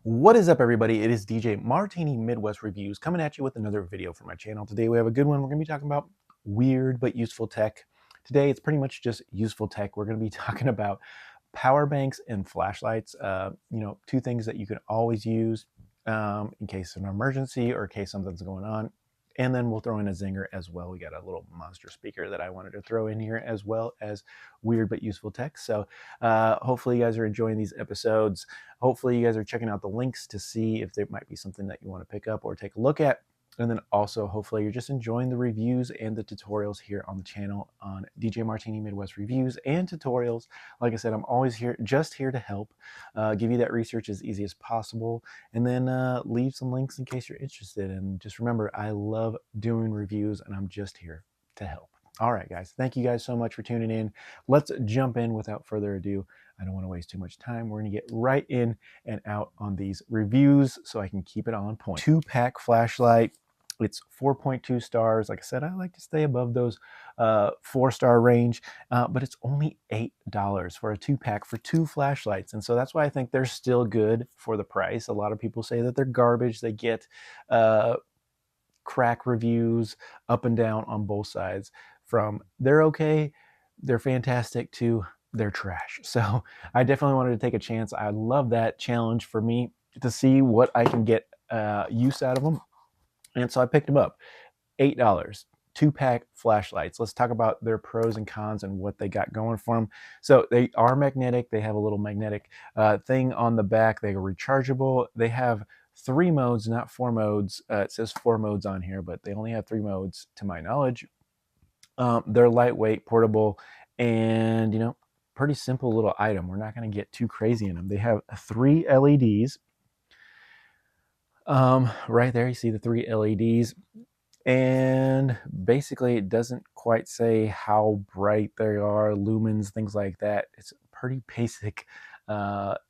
What is up, everybody? It is DJ Martini Midwest Reviews coming at you with another video for my channel. Today we have a good one. We're going to be talking about weird but useful tech. Today it's pretty much just useful tech. We're going to be talking about power banks and flashlights. Two things that you can always use in case of an emergency or in case something's going on. And then we'll throw in a zinger as well. We got a little monster speaker that I wanted to throw in here, as well as weird but useful tech. So hopefully you guys are enjoying these episodes. Hopefully you guys are checking out the links to see if there might be something that you want to pick up or take a look at. And then also, hopefully you're just enjoying the reviews and the tutorials here on the channel on DJ Martini Midwest Reviews and Tutorials. Like I said, I'm always here, just here to help, give you that research as easy as possible, and then leave some links in case you're interested. And just remember, I love doing reviews and I'm just here to help. All right, guys, thank you guys so much for tuning in. Let's jump in without further ado. I don't want to waste too much time. We're going to get right in and out on these reviews so I can keep it on point. 2-pack flashlight. It's 4.2 stars. Like I said, I like to stay above those 4-star range, but it's only $8 for a 2-pack for 2 flashlights. And so that's why I think they're still good for the price. A lot of people say that they're garbage. They get crack reviews up and down on both sides, from they're okay, they're fantastic, to they're trash. So I definitely wanted to take a chance. I love that challenge for me to see what I can get use out of them. And so I picked them up. $8, 2-pack flashlights. Let's talk about their pros and cons and what they got going for them. So they are magnetic. They have a little magnetic thing on the back. They are rechargeable. They have 3 modes, not 4 modes. It says 4 modes on here, but they only have 3 modes to my knowledge. They're lightweight, portable, and pretty simple little item. We're not going to get too crazy in them. They have 3 LEDs. Right there, you see the 3 LEDs. And basically, it doesn't quite say how bright they are, lumens, things like that. It's pretty basic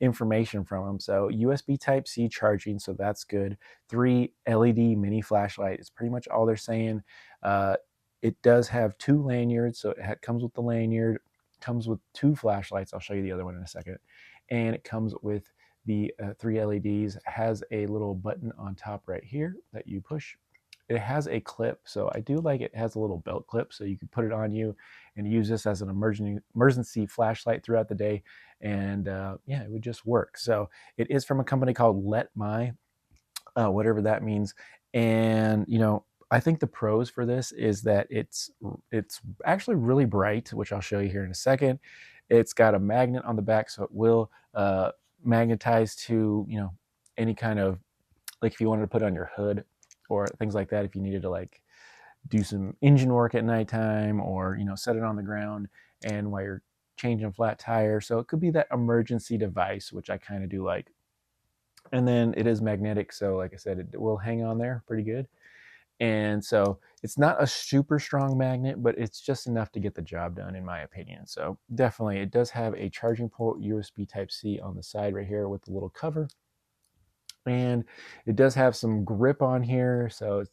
information from them. So USB Type-C charging, so that's good. 3 LED mini flashlight is pretty much all they're saying. It does have 2 lanyards, so it comes with the lanyard, comes with 2 flashlights. I'll show you the other one in a second. And it comes with the 3 LEDs, has a little button on top right here that you push. It has a clip, so I do like it has a little belt clip, so you can put it on you and use this as an emergency flashlight throughout the day, and yeah, it would just work. So it is from a company called Letmy, whatever that means. And I think the pros for this is that it's actually really bright, which I'll show you here in a second. It's got a magnet on the back, so it will magnetize to any kind of, like if you wanted to put it on your hood or things like that, if you needed to like do some engine work at nighttime, or set it on the ground and while you're changing flat tire. So it could be that emergency device, which I kind of do like. And then it is magnetic, so like I said, it will hang on there pretty good. And so it's not a super strong magnet, but it's just enough to get the job done, in my opinion. So definitely, it does have a charging port, USB Type-C on the side right here with the little cover. And it does have some grip on here, so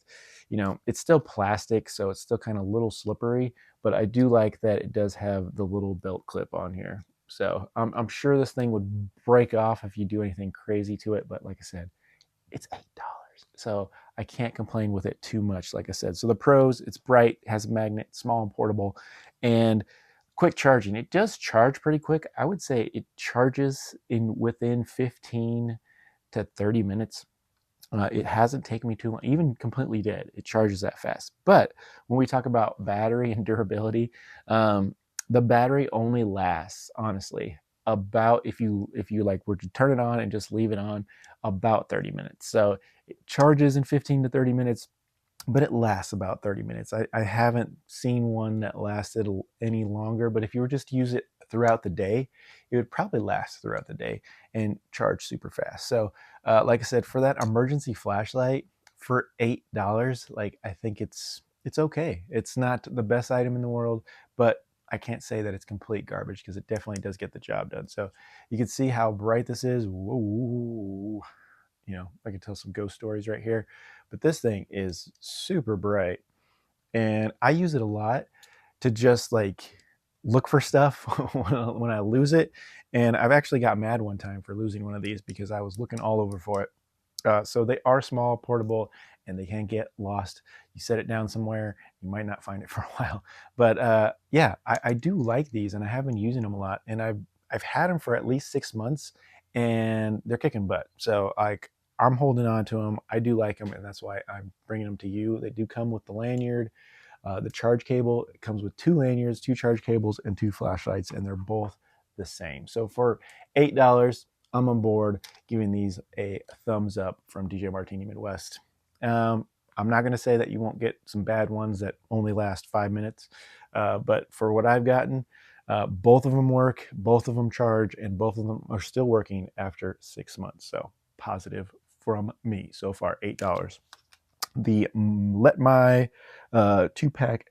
it's still plastic, so it's still kind of a little slippery, but I do like that it does have the little belt clip on here. So I'm sure this thing would break off if you do anything crazy to it, but like I said, it's $8, so I can't complain with it too much. Like I said, so the pros: it's bright, has a magnet, small and portable, and quick charging. It does charge pretty quick. I would say it charges within 15 to 30 minutes. It hasn't taken me too long, even completely dead. It charges that fast. But when we talk about battery and durability, the battery only lasts, honestly, about, if you like were to turn it on and just leave it on, about 30 minutes. So it charges in 15 to 30 minutes, but it lasts about 30 minutes. I haven't seen one that lasted any longer, but if you were just to use it throughout the day, it would probably last throughout the day and charge super fast. So like I said, for that emergency flashlight for $8, like, I think it's okay. It's not the best item in the world, but I can't say that it's complete garbage, because it definitely does get the job done. So you can see how bright this is. Whoa. I can tell some ghost stories right here, but this thing is super bright, and I use it a lot to just like look for stuff when I lose it. And I've actually got mad one time for losing one of these because I was looking all over for it. So they are small, portable, and they can get lost. You set it down somewhere, you might not find it for a while. But yeah, I do like these, and I have been using them a lot. And I've had them for at least 6 months, and they're kicking butt. So like I'm holding on to them. I do like them, and that's why I'm bringing them to you. They do come with the lanyard. The charge cable, it comes with 2 lanyards, 2 charge cables, and 2 flashlights, and they're both the same. So for $8, I'm on board giving these a thumbs up from DJ Martini Midwest. I'm not going to say that you won't get some bad ones that only last 5 minutes, but for what I've gotten, both of them work, both of them charge, and both of them are still working after 6 months. So positive from me so far, $8. The Letmy 2-pack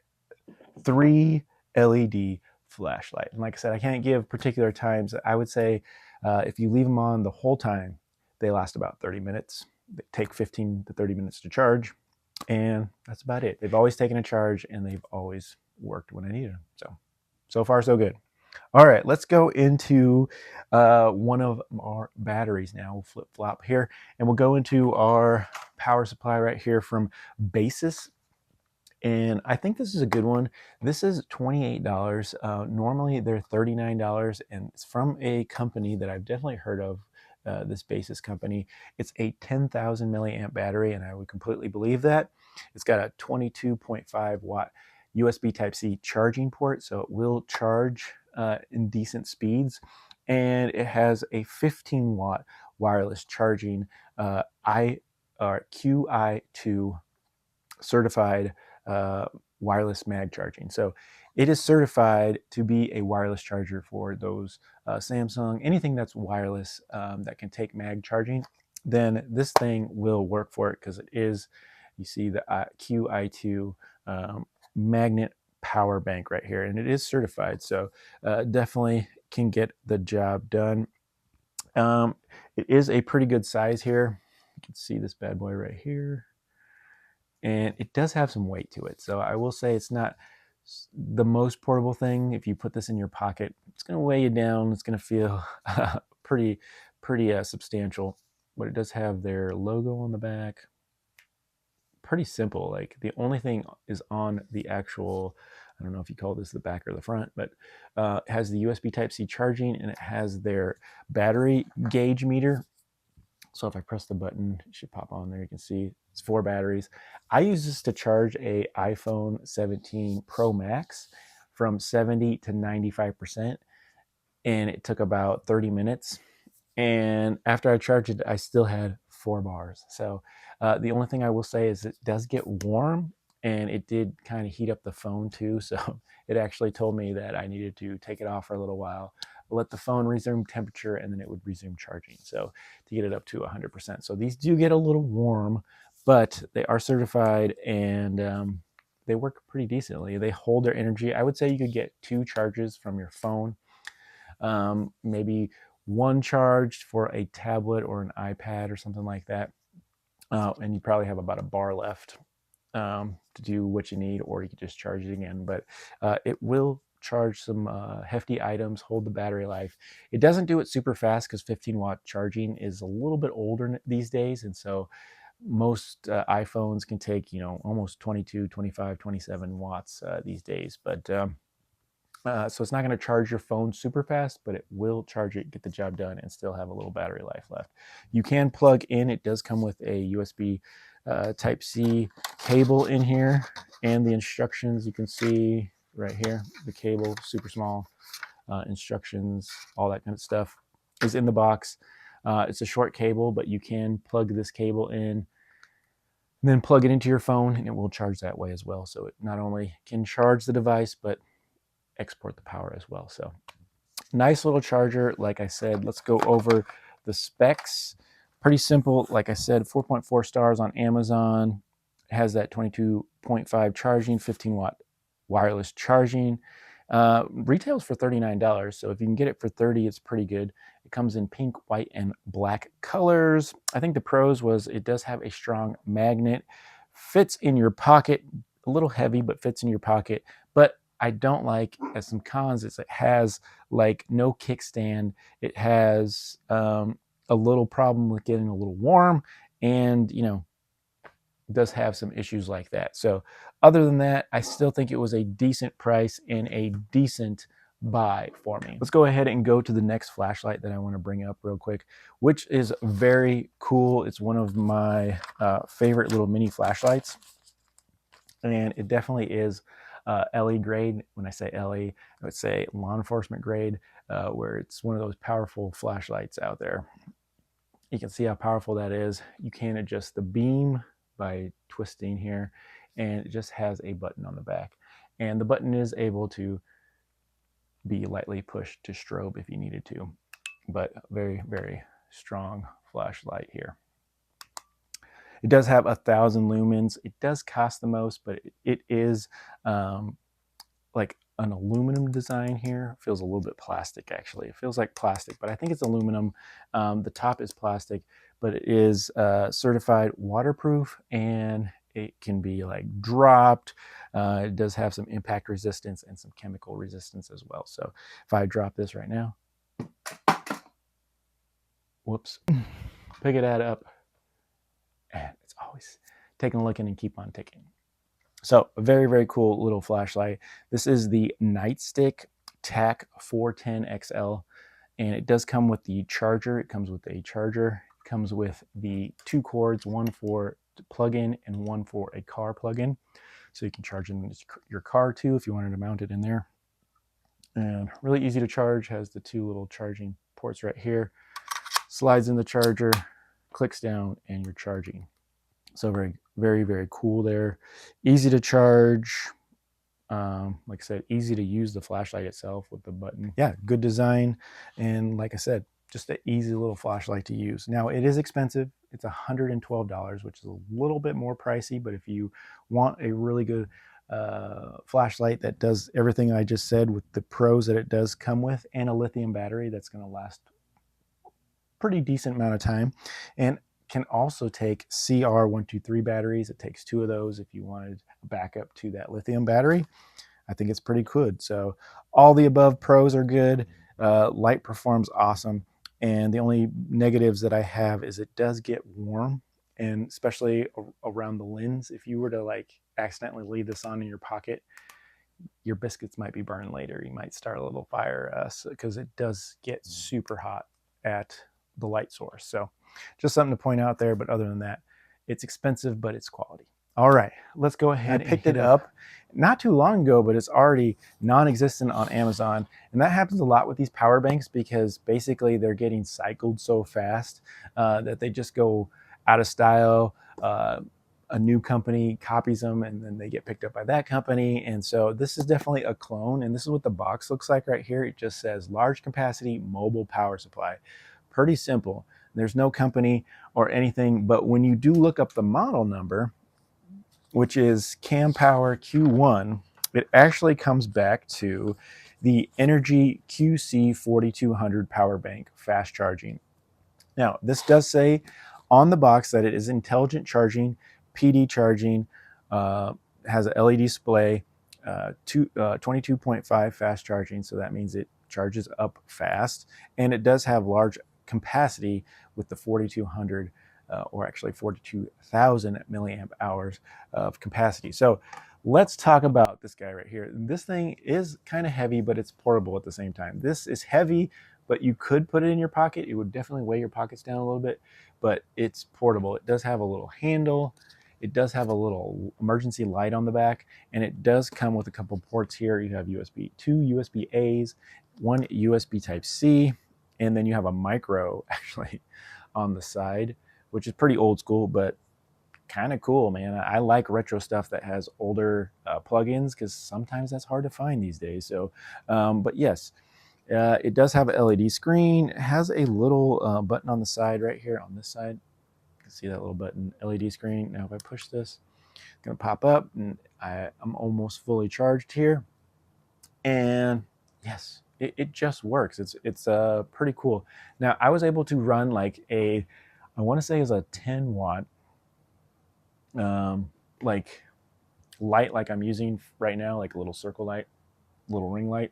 3 LED flashlight. And like I said, I can't give particular times. I would say if you leave them on the whole time, they last about 30 minutes. They take 15 to 30 minutes to charge, and that's about it. They've always taken a charge, and they've always worked when I needed them. So far, so good. All right, let's go into one of our batteries now. We'll flip-flop here, and we'll go into our power supply right here from Baseus. And I think this is a good one. This is $28. Normally they're $39, and it's from a company that I've definitely heard of, this Baseus company. It's a 10,000 milliamp battery, and I would completely believe that. It's got a 22.5 watt USB Type-C charging port, so it will charge in decent speeds. And it has a 15 watt wireless charging QI2 certified wireless mag charging. So it is certified to be a wireless charger for those Samsung, anything that's wireless that can take mag charging, then this thing will work for it, because it is, you see the QI2 magnet power bank right here, and it is certified. So definitely can get the job done. It is a pretty good size here. You can see this bad boy right here. And it does have some weight to it. So I will say it's not the most portable thing. If you put this in your pocket, it's going to weigh you down. It's going to feel pretty substantial. But it does have their logo on the back. Pretty simple. Like the only thing is on the actual, I don't know if you call this the back or the front, but it has the USB Type-C charging, and it has their battery gauge meter. So if I press the button, it should pop on there. You can see it's 4 batteries. I use this to charge a iPhone 17 Pro Max from 70 to 95%, and it took about 30 minutes. And after I charged it, I still had 4 bars. So the only thing I will say is it does get warm, and it did kind of heat up the phone too. So it actually told me that I needed to take it off for a little while, let the phone resume temperature, and then it would resume charging. So to get it up to 100%. So these do get a little warm, but they are certified, and they work pretty decently. They hold their energy. I would say you could get 2 charges from your phone, maybe 1 charged for a tablet or an iPad or something like that. And you probably have about a bar left to do what you need, or you could just charge it again. But it will charge some hefty items, hold the battery life. It doesn't do it super fast, because 15 watt charging is a little bit older these days. And so most iPhones can take, almost 22, 25, 27 watts these days. But so it's not going to charge your phone super fast, but it will charge it, get the job done, and still have a little battery life left. You can plug in. It does come with a USB Type-C cable in here, and the instructions you can see right here. The cable, super small, instructions, all that kind of stuff is in the box. It's a short cable, but you can plug this cable in, and then plug it into your phone, and it will charge that way as well. So it not only can charge the device, but export the power as well. So nice little charger. Like I said, let's go over the specs. Pretty simple. Like I said, 4.4 stars on Amazon. It has that 22.5 charging, 15 watt wireless charging. Retails for $39. So if you can get it for $30, it's pretty good. It comes in pink, white, and black colors. I think the pros was it does have a strong magnet, fits in your pocket, a little heavy, but fits in your pocket. But I don't like, as some cons, is it has like no kickstand. It has a little problem with getting a little warm, and does have some issues like that. So other than that, I still think it was a decent price and a decent buy for me. Let's go ahead and go to the next flashlight that I want to bring up real quick, which is very cool. It's one of my favorite little mini flashlights, and it definitely is LE grade. When I say LE, I would say law enforcement grade, where it's one of those powerful flashlights out there. You can see how powerful that is. You can adjust the beam by twisting here, and it just has a button on the back. And the button is able to be lightly pushed to strobe if you needed to, but very, very strong flashlight here. It does have 1,000 lumens. It does cost the most, but it is like an aluminum design here. It feels a little bit plastic, actually. It feels like plastic, but I think it's aluminum. The top is plastic, but it is certified waterproof, and it can be like dropped. It does have some impact resistance and some chemical resistance as well. So if I drop this right now, whoops, pick it up, and it's always taking a look in and keep on ticking. So a very, very cool little flashlight. This is the Nightstick TAC 410 XL, and it does come with the charger. It comes with a charger. It comes with the 2 cords, one for plug-in and one for a car plug-in. So you can charge in your car too if you wanted to mount it in there. And really easy to charge, has the 2 little charging ports right here. Slides in the charger, clicks down, and you're charging. So very, very, very cool there. Easy to charge. Like I said, easy to use the flashlight itself with the button. Yeah, good design. And like I said, just an easy little flashlight to use. Now, it is expensive. It's $112, which is a little bit more pricey. But if you want a really good flashlight that does everything I just said with the pros that it does come with, and a lithium battery that's going to last pretty decent amount of time, and can also take CR123 batteries. It takes 2 of those if you wanted a backup to that lithium battery. I think it's pretty good. So all the above pros are good. Light performs awesome. And the only negatives that I have is it does get warm, and especially around the lens. If you were to like accidentally leave this on in your pocket, your biscuits might be burned later. You might start a little fire because it does get super hot at the light source. So just something to point out there. But other than that, it's expensive, but it's quality. All right, let's go ahead. I picked it up not too long ago, but it's already non-existent on Amazon. And that happens a lot with these power banks, because basically they're getting cycled so fast that they just go out of style. A new company copies them, and then they get picked up by that company. And so this is definitely a clone. And this is what the box looks like right here. It just says large capacity mobile power supply. Pretty simple. There's no company or anything, but when you do look up the model number, which is CamPower Q1, it actually comes back to the Energy QC 4200 power bank fast charging. Now, this does say on the box that it is intelligent charging, PD charging, has a LED display, 22.5 fast charging, so that means it charges up fast, and it does have large capacity with the 4200 or actually 42,000 milliamp hours of capacity. So let's talk about this guy right here. This thing is kind of heavy, but it's portable at the same time. This is heavy, but you could put it in your pocket. It would definitely weigh your pockets down a little bit, but it's portable. It does have a little handle. It does have a little emergency light on the back, and it does come with a couple ports here. You have USB, 2 USB A's, 1 USB Type-C, and then you have a micro actually on the side, which is pretty old school, but kind of cool, man. I like retro stuff that has older plugins, because sometimes that's hard to find these days. So, but yes, it does have an LED screen. It has a little button on the side right here on this side. You can see that little button, LED screen. Now, if I push this, it's going to pop up, and I'm almost fully charged here. And yes, it just works. It's pretty cool. Now, I was able to run like I want to say is a 10 watt like light, like I'm using right now, like a little circle light. little ring light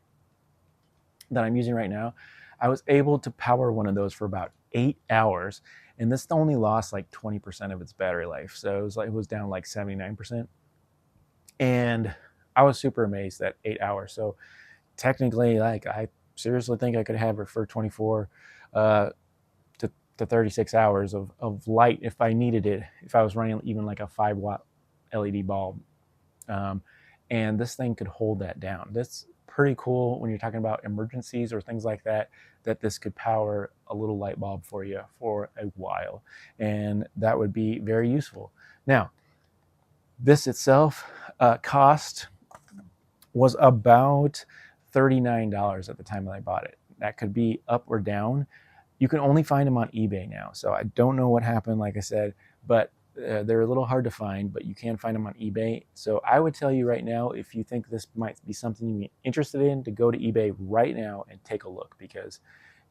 that I'm using right now, I was able to power one of those for about 8 hours, and this only lost like 20% of its battery life. So it was down like 79%, and I was super amazed at 8 hours. So technically, like, I seriously think I could have it for 24 to 36 hours of light if I needed it, if I was running even like a 5 watt LED bulb. Um, and this thing could hold that down. That's pretty cool when you're talking about emergencies or things like that, that this could power a little light bulb for you for a while. And that would be very useful. Now, this itself cost was about $39 at the time that I bought it. That could be up or down. You can only find them on eBay now. So I don't know what happened, like I said, but they're a little hard to find, but you can find them on eBay. So I would tell you right now, if you think this might be something you're interested in, to go to eBay right now and take a look, because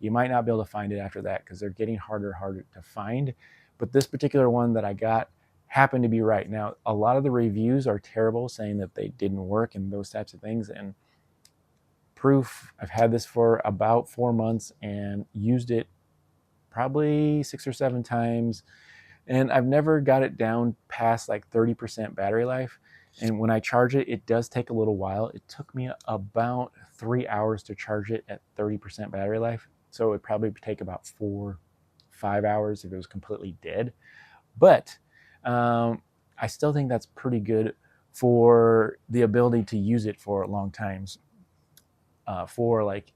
you might not be able to find it after that, because they're getting harder and harder to find. But this particular one that I got happened to be right. Now, a lot of the reviews are terrible, saying that they didn't work and those types of things. And proof, I've had this for about 4 months and used it probably 6 or 7 times, and I've never got it down past like 30% battery life. And when I charge it, it does take a little while. It took me about 3 hours to charge it at 30% battery life, so it would probably take about 4-5 hours if it was completely dead. But I still think that's pretty good for the ability to use it for long times, for like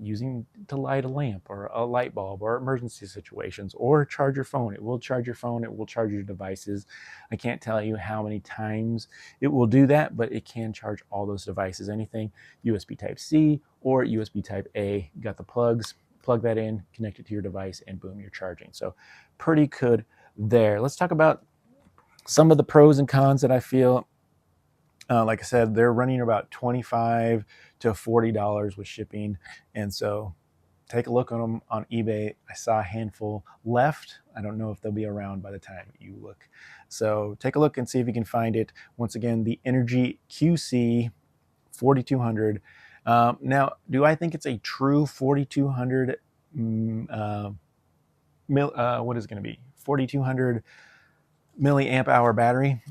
using to light a lamp or a light bulb or emergency situations, or charge your phone. It will charge your phone. It will charge your devices. I can't tell you how many times it will do that, but it can charge all those devices. Anything USB type C or USB type A, you got the plugs, plug that in, connect it to your device, and boom, you're charging. So pretty good there. Let's talk about some of the pros and cons that I feel. Like I said, they're running about $25 to $40 with shipping. And so take a look on them on eBay. I saw a handful left. I don't know if they'll be around by the time you look. So take a look and see if you can find it. Once again, the Energy QC 4200. Now, do I think it's a true 4200 what is it going to be? 4200 milliamp hour battery?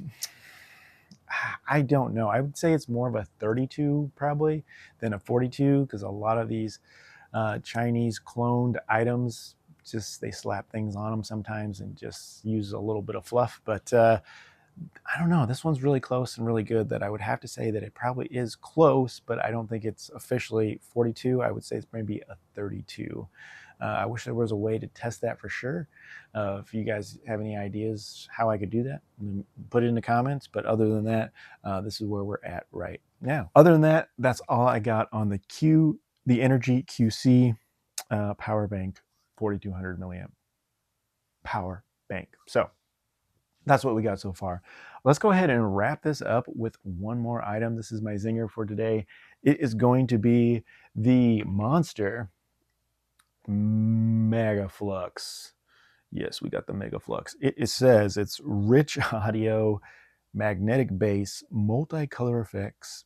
I don't know. I would say it's more of a 32 probably than a 42, because a lot of these Chinese cloned items, just they slap things on them sometimes and just use a little bit of fluff. But I don't know. This one's really close and really good, that I would have to say that it probably is close, but I don't think it's officially 42. I would say it's maybe a 32. I wish there was a way to test that for sure. If you guys have any ideas how I could do that, put it in the comments. But other than that, this is where we're at right now. Other than that, that's all I got on the Energy QC power bank, 4200 milliamp power bank. So that's what we got so far. Let's go ahead and wrap this up with one more item. This is my zinger for today. It is going to be the Monster Mag Flux. Yes, we got the Mag Flux. It says it's rich audio, magnetic bass, multicolor effects,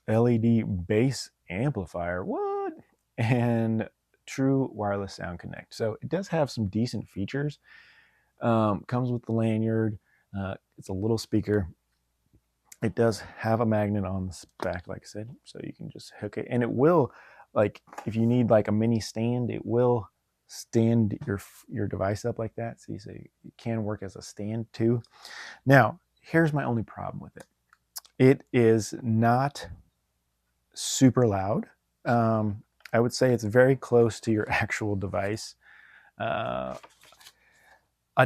LED bass amplifier. What? And true wireless sound connect. So it does have some decent features. Comes with the lanyard. It's a little speaker. It does have a magnet on the back, like I said, so you can just hook it, and it will, like, if you need like a mini stand, it will stand your device up like that. So it can work as a stand too. Now, here's my only problem with it. It is not super loud. I would say it's very close to your actual device. A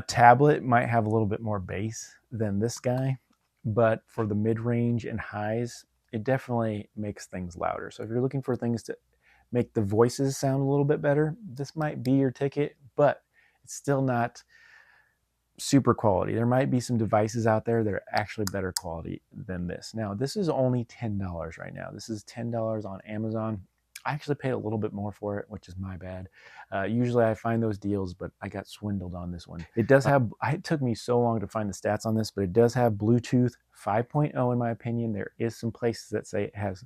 tablet might have a little bit more bass than this guy, but for the mid-range and highs, it definitely makes things louder. So if you're looking for things to make the voices sound a little bit better, this might be your ticket, but it's still not super quality. There might be some devices out there that are actually better quality than this. Now, this is only $10 right now. This is $10 on Amazon. I actually paid a little bit more for it, which is my bad. Usually I find those deals, but I got swindled on this one. It does have, it took me so long to find the stats on this, but it does have Bluetooth 5.0 in my opinion. There is some places that say it has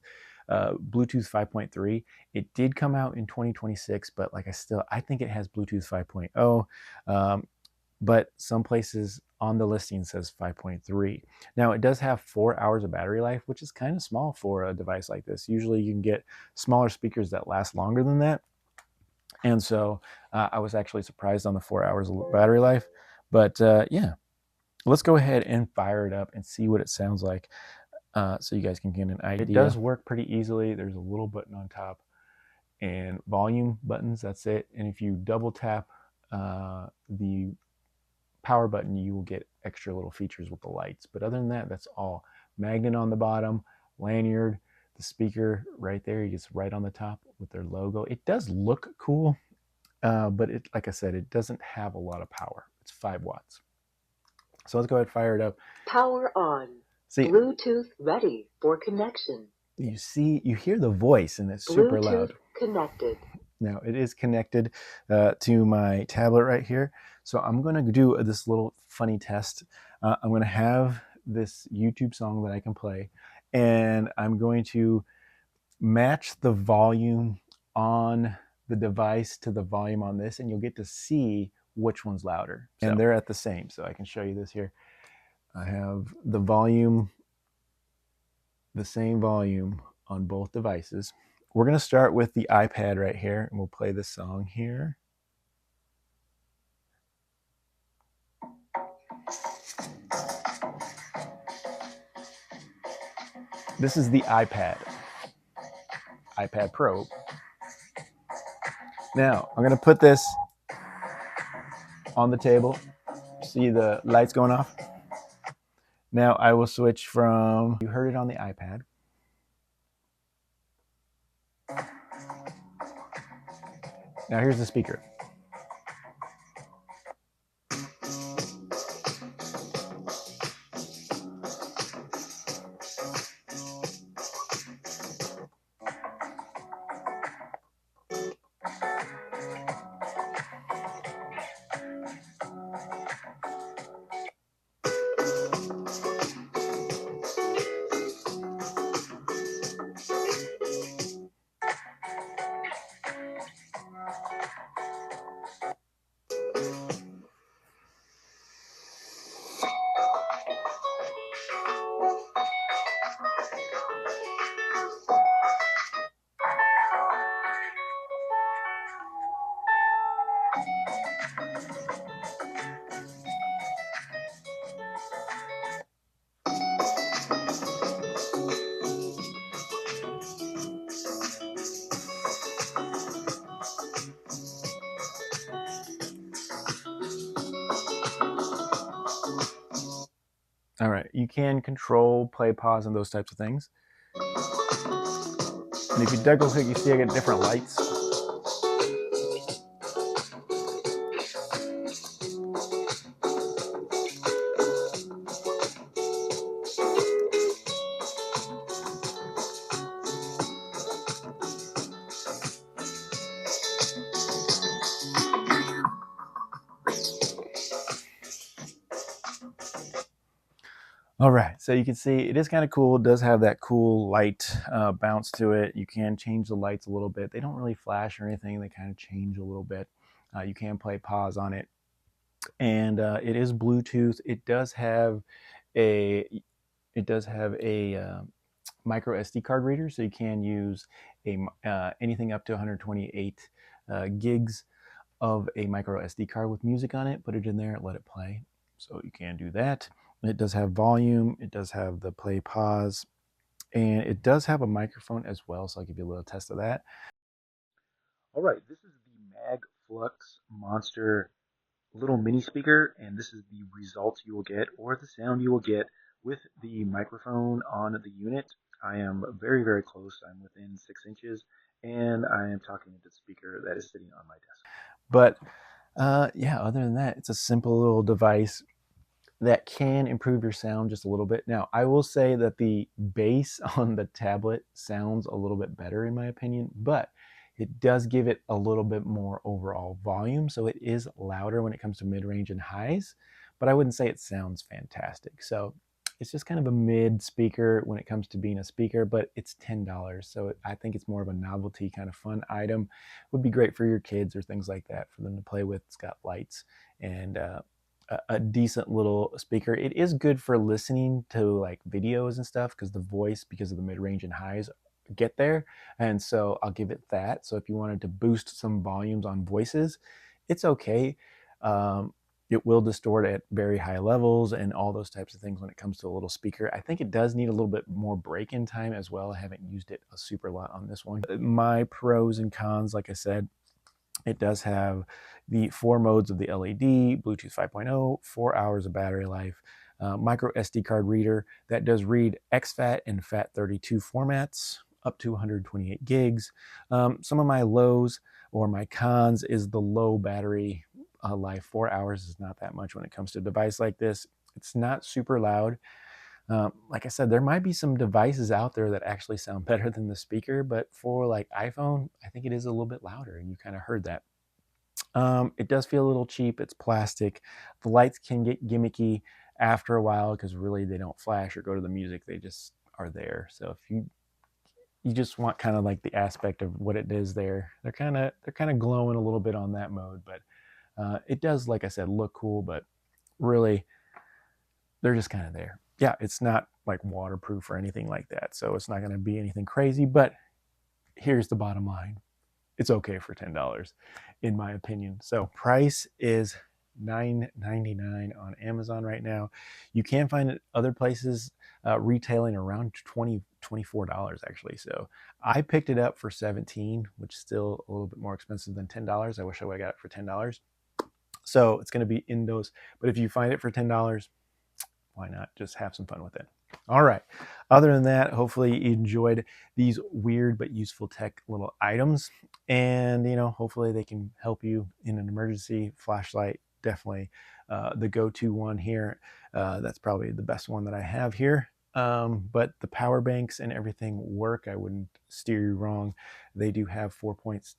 Bluetooth 5.3. It did come out in 2026, but like I think it has Bluetooth 5.0. But some places on the listing says 5.3. Now it does have 4 hours of battery life, which is kind of small for a device like this. Usually you can get smaller speakers that last longer than that. And so I was actually surprised on the 4 hours of battery life. But yeah, let's go ahead and fire it up and see what it sounds like so you guys can get an idea. It does work pretty easily. There's a little button on top and volume buttons, that's it. And if you double tap the power button, you will get extra little features with the lights. But other than that, that's all. Magnet on the bottom, lanyard, the speaker right there, it's right on the top with their logo. It does look cool, but it, like I said, it doesn't have a lot of power. It's 5 watts. So let's go ahead and fire it up. Power on. See, Bluetooth ready for connection. You hear the voice, and it's super loud. Bluetooth connected. Now it is connected to my tablet right here. So I'm going to do this little funny test. I'm going to have this YouTube song that I can play, and I'm going to match the volume on the device to the volume on this, and you'll get to see which one's louder. And they're at the same, so I can show you this here. I have the volume, the same volume on both devices. We're going to start with the iPad right here, and we'll play this song here. This is the iPad Pro. Now, I'm going to put this on the table. See the lights going off? Now I will switch from, you heard it on the iPad. Now here's the speaker. All right, you can control, play, pause, and those types of things. And if you double click, you see I get different lights. All right, so you can see it is kind of cool. It does have that cool light bounce to it. You can change the lights a little bit. They don't really flash or anything. They kind of change a little bit. You can play pause on it. And it is Bluetooth. It does have a micro SD card reader, so you can use anything up to 128 gigs of a micro SD card with music on it. Put it in there, let it play. So you can do that. It does have volume. It does have the play pause, and it does have a microphone as well. So I'll give you a little test of that. All right, this is the Mag Flux Monster little mini speaker, and this is the results you will get, or the sound you will get with the microphone on the unit. I am very, very close. I'm within 6 inches, and I am talking to the speaker that is sitting on my desk. But yeah, other than that, it's a simple little device that can improve your sound just a little bit. Now, I will say that the bass on the tablet sounds a little bit better in my opinion, but it does give it a little bit more overall volume, so it is louder when it comes to mid-range and highs, but I wouldn't say it sounds fantastic. So It's just kind of a mid speaker when it comes to being a speaker, but it's $10. So I think it's more of a novelty kind of fun item. Would be great for your kids or things like that for them to play with. It's got lights and a decent little speaker. It is good for listening to like videos and stuff because the voice, because of the mid range and highs, get there. And so I'll give it that. So if you wanted to boost some volumes on voices, it's okay. Um, it will distort at very high levels and all those types of things when it comes to a little speaker. I think it does need a little bit more break-in time as well. I haven't used it a super lot on this one. My pros and cons, like I said, it does have the 4 modes of the LED, Bluetooth 5.0, 4 hours of battery life, micro SD card reader that does read exFAT and FAT32 formats, up to 128 gigs. Some of my lows or my cons is the low battery life. 4 hours is not that much when it comes to a device like this. It's not super loud. Like I said, there might be some devices out there that actually sound better than the speaker, but for like iPhone, I think it is a little bit louder, and you kind of heard that. It does feel a little cheap. It's plastic. The lights can get gimmicky after a while because really they don't flash or go to the music. They just are there. So if you just want kind of like the aspect of what it is there, they're kind of glowing a little bit on that mode, but it does, like I said, look cool, but really they're just kind of there. Yeah, it's not like waterproof or anything like that, so it's not going to be anything crazy, but here's the bottom line. It's okay for $10 in my opinion. So price is $9.99 on Amazon right now. You can find it other places retailing around $24 actually. So I picked it up for 17, which is still a little bit more expensive than $10. I wish I would have got it for $10. So it's going to be in those, but if you find it for $10, why not just have some fun with it? All right. Other than that, hopefully you enjoyed these weird but useful tech little items. And, hopefully they can help you in an emergency. Flashlight, definitely the go-to one here. That's probably the best one that I have here. But the power banks and everything work. I wouldn't steer you wrong. They do have 4 point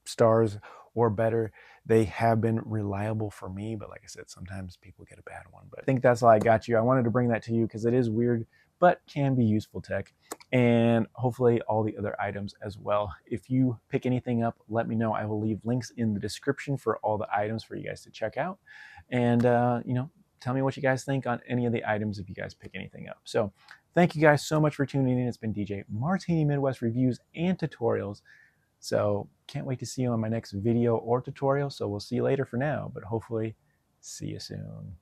stars or better. They have been reliable for me, but like I said, sometimes people get a bad one. But I think that's all I got you. I wanted to bring that to you because it is weird, but can be useful tech, and hopefully all the other items as well. If you pick anything up, let me know. I will leave links in the description for all the items for you guys to check out. And, tell me what you guys think on any of the items if you guys pick anything up. So thank you guys so much for tuning in. It's been DJ Martini Midwest Reviews and Tutorials. So can't wait to see you on my next video or tutorial. So we'll see you later for now, but hopefully see you soon.